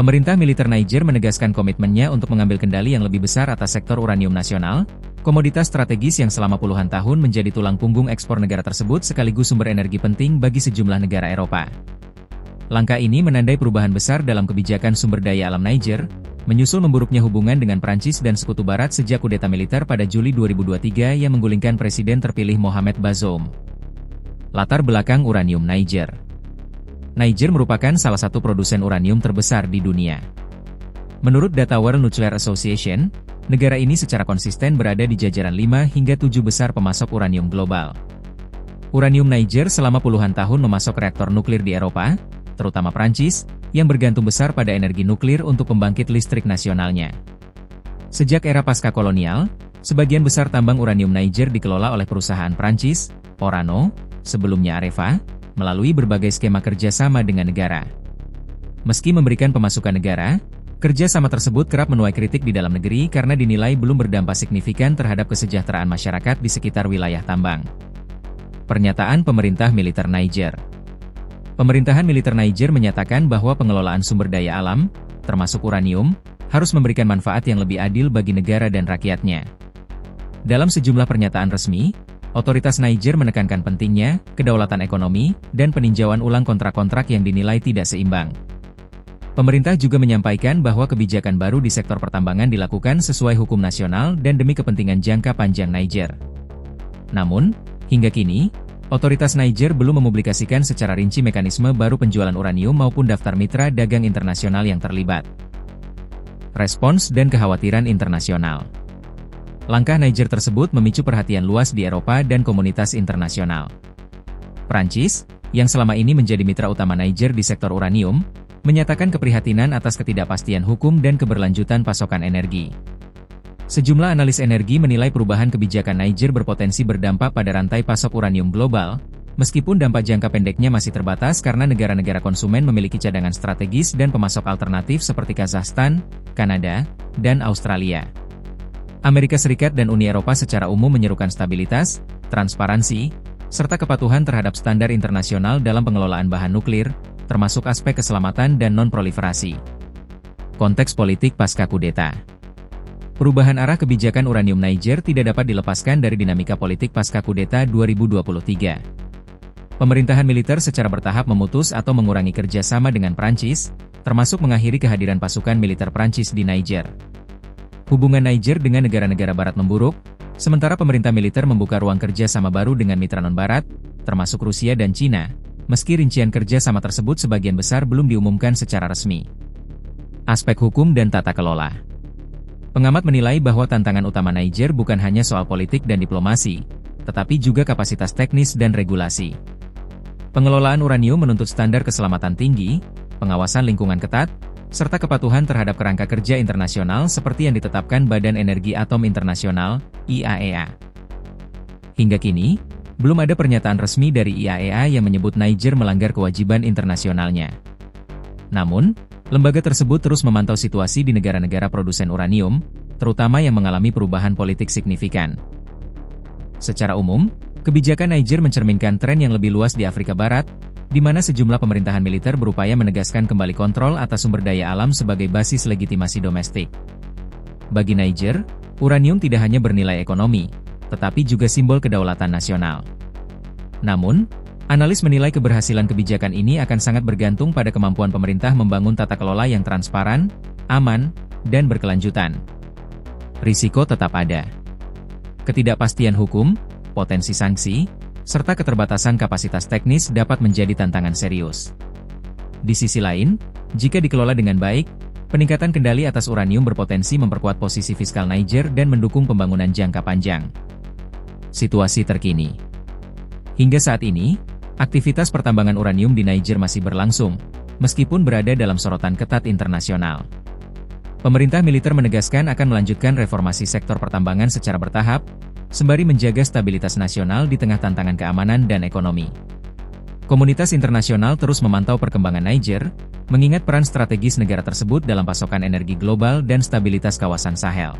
Pemerintah militer Niger menegaskan komitmennya untuk mengambil kendali yang lebih besar atas sektor uranium nasional, komoditas strategis yang selama puluhan tahun menjadi tulang punggung ekspor negara tersebut sekaligus sumber energi penting bagi sejumlah negara Eropa. Langkah ini menandai perubahan besar dalam kebijakan sumber daya alam Niger, menyusul memburuknya hubungan dengan Prancis dan Sekutu Barat sejak kudeta militer pada Juli 2023 yang menggulingkan Presiden terpilih Mohamed Bazoum. Latar belakang uranium Niger. Niger merupakan salah satu produsen uranium terbesar di dunia. Menurut data World Nuclear Association, negara ini secara konsisten berada di jajaran 5 hingga 7 besar pemasok uranium global. Uranium Niger selama puluhan tahun memasok reaktor nuklir di Eropa, terutama Prancis, yang bergantung besar pada energi nuklir untuk pembangkit listrik nasionalnya. Sejak era pasca-kolonial, sebagian besar tambang uranium Niger dikelola oleh perusahaan Prancis, Orano, sebelumnya Areva, melalui berbagai skema kerjasama dengan negara. Meski memberikan pemasukan negara, kerjasama tersebut kerap menuai kritik di dalam negeri karena dinilai belum berdampak signifikan terhadap kesejahteraan masyarakat di sekitar wilayah tambang. Pernyataan pemerintah militer Niger. Pemerintahan militer Niger menyatakan bahwa pengelolaan sumber daya alam, termasuk uranium, harus memberikan manfaat yang lebih adil bagi negara dan rakyatnya. Dalam sejumlah pernyataan resmi, otoritas Niger menekankan pentingnya kedaulatan ekonomi dan peninjauan ulang kontrak-kontrak yang dinilai tidak seimbang. Pemerintah juga menyampaikan bahwa kebijakan baru di sektor pertambangan dilakukan sesuai hukum nasional dan demi kepentingan jangka panjang Niger. Namun, hingga kini, otoritas Niger belum mempublikasikan secara rinci mekanisme baru penjualan uranium maupun daftar mitra dagang internasional yang terlibat. Respons dan kekhawatiran internasional. Langkah Niger tersebut memicu perhatian luas di Eropa dan komunitas internasional. Prancis, yang selama ini menjadi mitra utama Niger di sektor uranium, menyatakan keprihatinan atas ketidakpastian hukum dan keberlanjutan pasokan energi. Sejumlah analis energi menilai perubahan kebijakan Niger berpotensi berdampak pada rantai pasok uranium global, meskipun dampak jangka pendeknya masih terbatas karena negara-negara konsumen memiliki cadangan strategis dan pemasok alternatif seperti Kazakhstan, Kanada, dan Australia. Amerika Serikat dan Uni Eropa secara umum menyerukan stabilitas, transparansi, serta kepatuhan terhadap standar internasional dalam pengelolaan bahan nuklir, termasuk aspek keselamatan dan non-proliferasi. Konteks politik pasca kudeta. Perubahan arah kebijakan uranium Niger tidak dapat dilepaskan dari dinamika politik pasca kudeta 2023. Pemerintahan militer secara bertahap memutus atau mengurangi kerjasama dengan Prancis, termasuk mengakhiri kehadiran pasukan militer Prancis di Niger. Hubungan Niger dengan negara-negara barat memburuk, sementara pemerintah militer membuka ruang kerja sama baru dengan mitra non-barat, termasuk Rusia dan Cina, meski rincian kerja sama tersebut sebagian besar belum diumumkan secara resmi. Aspek hukum dan tata kelola. Pengamat menilai bahwa tantangan utama Niger bukan hanya soal politik dan diplomasi, tetapi juga kapasitas teknis dan regulasi. Pengelolaan uranium menuntut standar keselamatan tinggi, pengawasan lingkungan ketat, serta kepatuhan terhadap kerangka kerja internasional seperti yang ditetapkan Badan Energi Atom Internasional, IAEA. Hingga kini, belum ada pernyataan resmi dari IAEA yang menyebut Niger melanggar kewajiban internasionalnya. Namun, lembaga tersebut terus memantau situasi di negara-negara produsen uranium, terutama yang mengalami perubahan politik signifikan. Secara umum, kebijakan Niger mencerminkan tren yang lebih luas di Afrika Barat, di mana sejumlah pemerintahan militer berupaya menegaskan kembali kontrol atas sumber daya alam sebagai basis legitimasi domestik. Bagi Niger, uranium tidak hanya bernilai ekonomi, tetapi juga simbol kedaulatan nasional. Namun, analis menilai keberhasilan kebijakan ini akan sangat bergantung pada kemampuan pemerintah membangun tata kelola yang transparan, aman, dan berkelanjutan. Risiko tetap ada. Ketidakpastian hukum, potensi sanksi, serta keterbatasan kapasitas teknis dapat menjadi tantangan serius. Di sisi lain, jika dikelola dengan baik, peningkatan kendali atas uranium berpotensi memperkuat posisi fiskal Niger dan mendukung pembangunan jangka panjang. Situasi terkini. Hingga saat ini, aktivitas pertambangan uranium di Niger masih berlangsung, meskipun berada dalam sorotan ketat internasional. Pemerintah militer menegaskan akan melanjutkan reformasi sektor pertambangan secara bertahap, sembari menjaga stabilitas nasional di tengah tantangan keamanan dan ekonomi. Komunitas internasional terus memantau perkembangan Niger, mengingat peran strategis negara tersebut dalam pasokan energi global dan stabilitas kawasan Sahel.